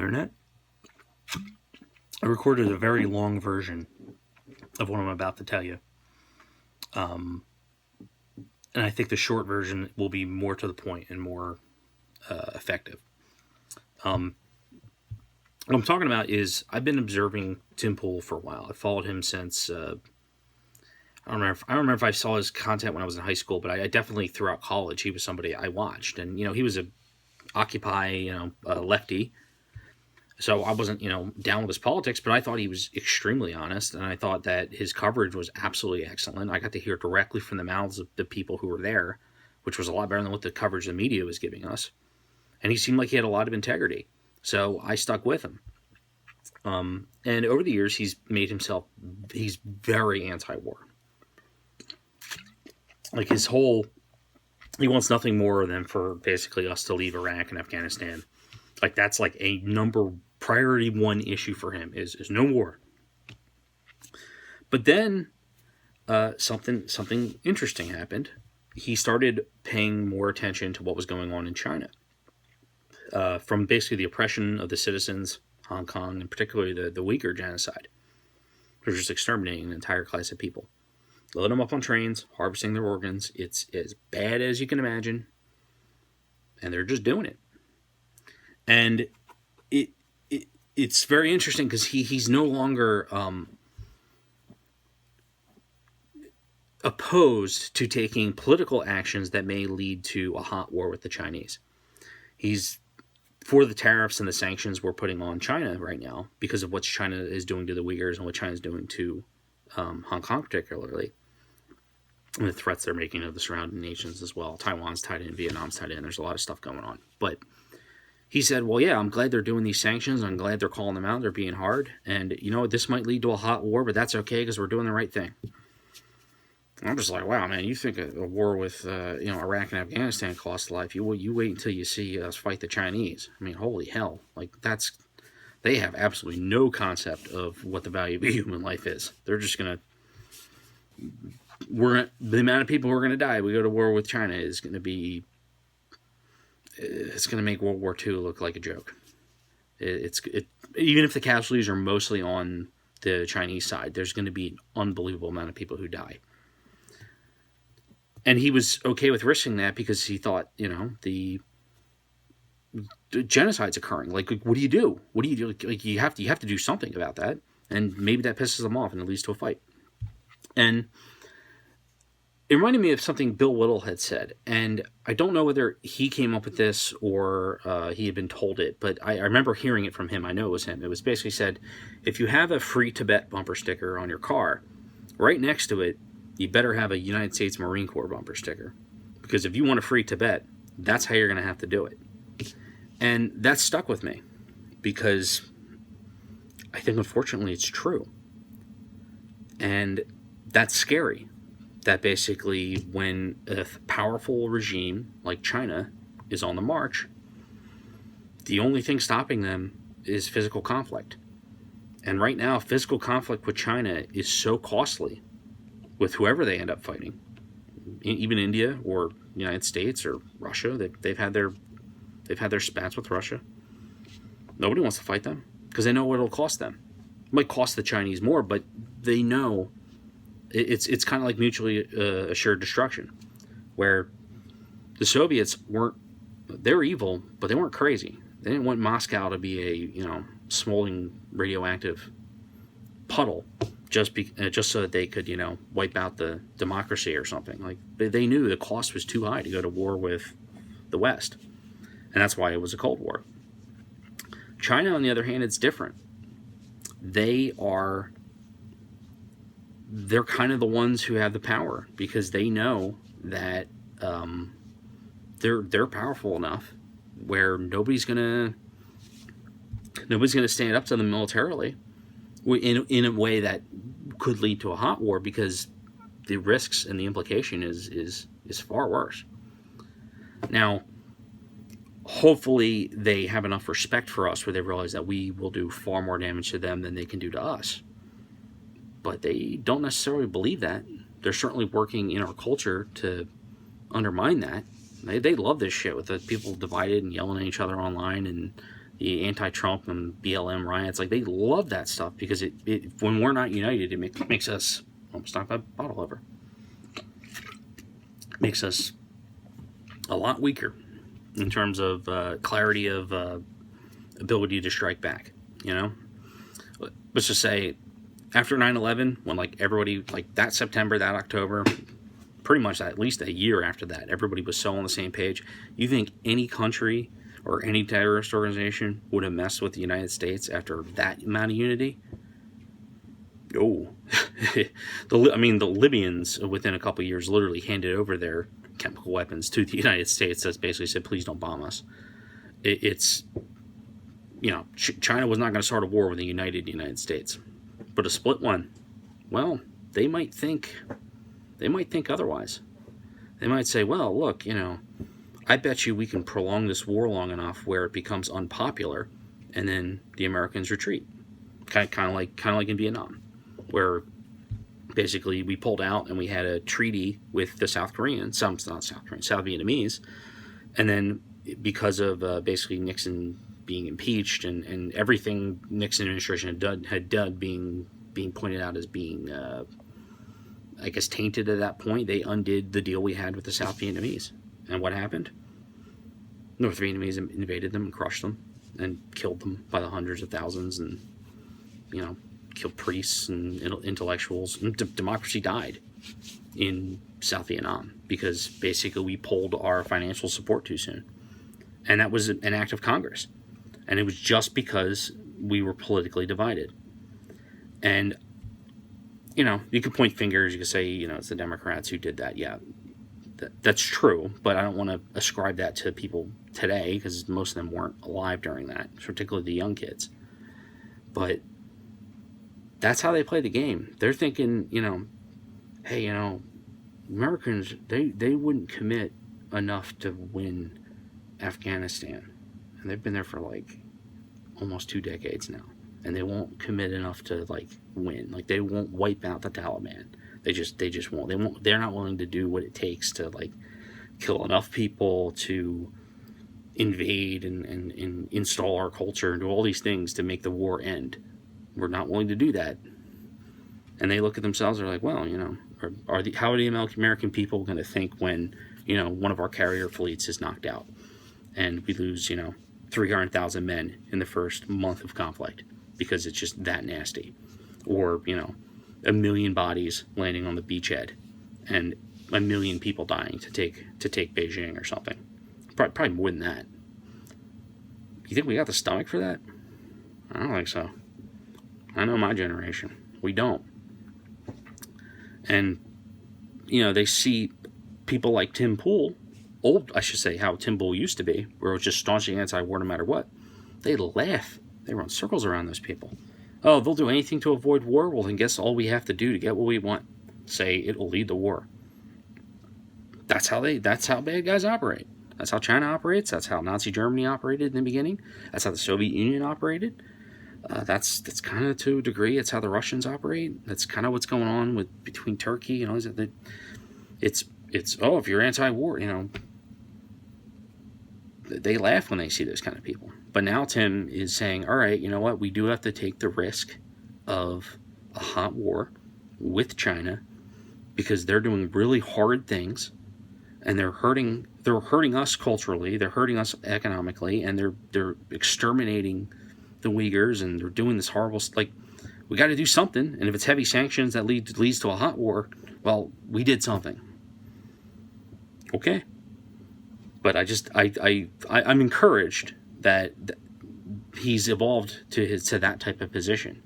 internet. I recorded a very long version of what I'm about to tell you. And I think the short version will be more to the point and more effective. What I'm talking about is I've been observing Tim Pool for a while. I followed him since I don't remember if I saw his content when I was in high school, but I definitely throughout college he was somebody I watched, and he was a Occupy lefty, so I wasn't down with his politics, but I thought he was extremely honest, and I thought that his coverage was absolutely excellent. I got to hear directly from the mouths of the people who were there, which was a lot better than what the coverage the media was giving us, and he seemed like he had a lot of integrity. So I stuck with him. And over the years, he's very anti-war. Like he wants nothing more than for basically us to leave Iraq and Afghanistan. Like that's like a priority one issue for him is no war. But then something interesting happened. He started paying more attention to what was going on in China. From basically the oppression of the citizens, Hong Kong, and particularly the Uyghur genocide. They're just exterminating an entire class of people. Loading them up on trains, harvesting their organs. It's as bad as you can imagine. And they're just doing it. And it's very interesting because he's no longer opposed to taking political actions that may lead to a hot war with the Chinese. He's for the tariffs and the sanctions we're putting on China right now because of what China is doing to the Uyghurs and what China is doing to Hong Kong particularly, and the threats they're making of the surrounding nations as well. Taiwan's tied in, Vietnam's tied in. There's a lot of stuff going on. But he said, well, yeah, I'm glad they're doing these sanctions. I'm glad they're calling them out. They're being hard. And, this might lead to a hot war, but that's okay because we're doing the right thing. I'm just like, wow, man, you think a war with, Iraq and Afghanistan costs life. You wait until you see us fight the Chinese. I mean, holy hell. Like, they have absolutely no concept of what the value of human life is. They're just going to, the amount of people who are going to die, we go to war with China is going to be, it's going to make World War II look like a joke. Even if the casualties are mostly on the Chinese side, there's going to be an unbelievable amount of people who die. And he was okay with risking that because he thought, the genocide's occurring. Like, what do you do? What do you do? Like, you have to do something about that. And maybe that pisses them off and it leads to a fight. And it reminded me of something Bill Whittle had said. And I don't know whether he came up with this or he had been told it, but I remember hearing it from him. I know it was him. It was basically said, if you have a Free Tibet bumper sticker on your car, right next to it, you better have a United States Marine Corps bumper sticker. Because if you want to free Tibet, that's how you're going to have to do it. And that stuck with me. Because I think, unfortunately, it's true. And that's scary. That basically, when a powerful regime like China is on the march, the only thing stopping them is physical conflict. And right now, physical conflict with China is so costly with whoever they end up fighting, even India or the United States or Russia. They've had their spats with Russia. Nobody wants to fight them because they know what it'll cost them. It might cost the Chinese more, but they know it's kind of like mutually assured destruction, where the Soviets they're evil, but they weren't crazy. They didn't want Moscow to be a smoldering radioactive puddle just so that they could wipe out the democracy or something. Like they knew the cost was too high to go to war with the West, and that's why it was a Cold War. China, on the other hand, it's different. They're kind of the ones who have the power because they know that they're powerful enough where nobody's gonna stand up to them militarily in a way that could lead to a hot war because the risks and the implication is far worse. Now, hopefully they have enough respect for us where they realize that we will do far more damage to them than they can do to us. But they don't necessarily believe that. They're certainly working in our culture to undermine that. They love this shit with the people divided and yelling at each other online and the anti-Trump and BLM riots. Like, they love that stuff because it when we're not united, it makes us almost knock my bottle over. Makes us a lot weaker in terms of clarity of ability to strike back. You know, let's just say after 9/11, when like everybody, like that September, that October, pretty much at least a year after that, everybody was so on the same page. You think any country or any terrorist organization would have messed with the United States after that amount of unity? No. The Libyans, within a couple of years, literally handed over their chemical weapons to the United States. That's basically said, please don't bomb us. It's, you know, China was not going to start a war with a united United States. But a split one, well, they might think otherwise. They might say, well, look, you know, I bet you we can prolong this war long enough where it becomes unpopular, and then the Americans retreat. Kind of like in Vietnam, where basically we pulled out and we had a treaty with the South Vietnamese, and then because of basically Nixon being impeached and everything Nixon administration had done being pointed out as being I guess tainted at that point, they undid the deal we had with the South Vietnamese. And what happened? North Vietnamese invaded them and crushed them and killed them by the hundreds of thousands, and, you know, killed priests and intellectuals. And democracy died in South Vietnam because basically we pulled our financial support too soon. And that was an act of Congress. And it was just because we were politically divided. And, you know, you could point fingers, you could say, you know, it's the Democrats who did that. Yeah, that's true, but I don't want to ascribe that to people today because most of them weren't alive during that, particularly the young kids. But that's how they play the game. They're thinking, you know, hey, you know, Americans, they wouldn't commit enough to win Afghanistan. And they've been there for like almost 2 decades now. And they won't commit enough to like win. Like, they won't wipe out the Taliban. They just won't. They're not willing to do what it takes to like kill enough people to invade and install our culture and do all these things to make the war end. We're not willing to do that. And they look at themselves, they're like, well, you know, how are the American people going to think when, you know, one of our carrier fleets is knocked out and we lose, you know, 300,000 men in the first month of conflict because it's just that nasty? Or, you know, 1 million bodies landing on the beachhead and 1 million people dying to take Beijing or something. Probably more than that. You think we got the stomach for that? I don't think so. I know my generation. We don't. And, you know, they see people like Tim Pool, how Tim Pool used to be, where it was just staunchly anti-war no matter what. They laugh. They run circles around those people. Oh, they'll do anything to avoid war? Well, then guess all we have to do to get what we want? Say it will lead the war. That's how bad guys operate. That's how China operates. That's how Nazi Germany operated in the beginning. That's how the Soviet Union operated. That's kind of, to a degree, it's how the Russians operate. That's kind of what's going on between Turkey and all that. It's if you're anti-war, you know, they laugh when they see those kind of people. But now Tim is saying, all right, you know what? We do have to take the risk of a hot war with China because they're doing really hard things, and they're hurting us culturally, they're hurting us economically, and they're exterminating the Uyghurs, and they're doing this horrible, like, we got to do something. And if it's heavy sanctions that leads to a hot war, well, we did something. Okay. But I'm encouraged that he's evolved to that type of position,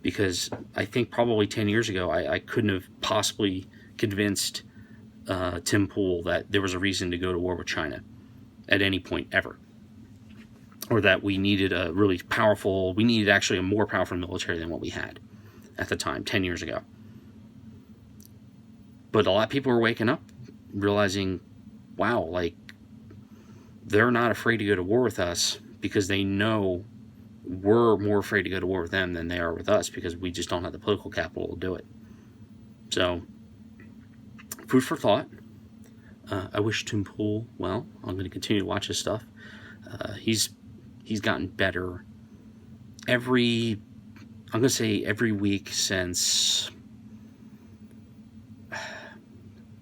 because I think probably 10 years ago I couldn't have possibly convinced Tim Pool that there was a reason to go to war with China at any point ever, or that we needed actually a more powerful military than what we had at the time 10 years ago. But a lot of people were waking up realizing, wow, like, they're not afraid to go to war with us because they know we're more afraid to go to war with them than they are with us, because we just don't have the political capital to do it. So, food for thought. I wish Tim Pool well. I'm going to continue to watch his stuff. He's he's gotten better I'm going to say every week since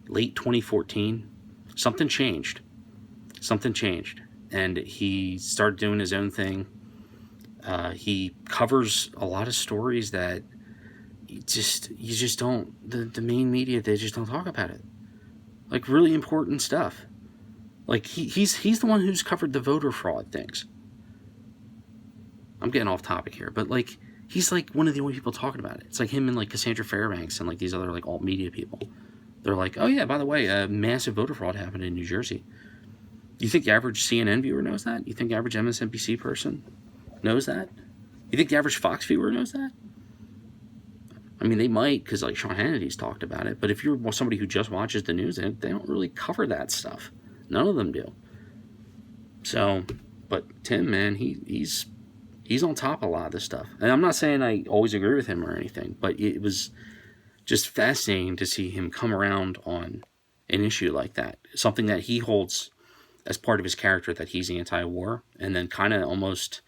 late 2014. Something changed. And he started doing his own thing. He covers a lot of stories that you just don't, the main media, they just don't talk about it. Like really important stuff. Like he's the one who's covered the voter fraud things. I'm getting off topic here, but like he's like one of the only people talking about it. It's like him and like Cassandra Fairbanks and like these other like alt media people. They're like, oh yeah, by the way, a massive voter fraud happened in New Jersey. You think the average CNN viewer knows that? You think the average MSNBC person knows that? You think the average Fox viewer knows that? I mean, they might, because like Sean Hannity's talked about it. But if you're somebody who just watches the news, they don't really cover that stuff. None of them do. So, but Tim, man, he's on top of a lot of this stuff. And I'm not saying I always agree with him or anything, but it was just fascinating to see him come around on an issue like that. Something that he holds as part of his character, that he's anti-war, and then kind of almost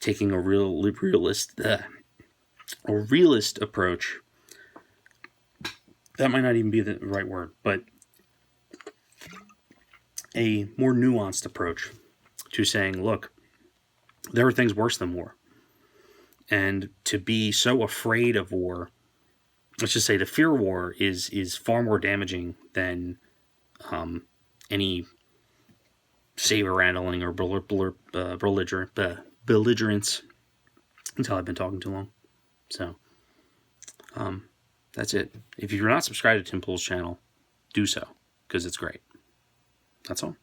taking a realist approach. That might not even be the right word, but a more nuanced approach to saying, look, there are things worse than war. And to be so afraid of war, let's just say the fear of war is far more damaging than any saber-rattling or belligerence until I've been talking too long. So, that's it. If you're not subscribed to Tim Pool's channel, do so, because it's great. That's all.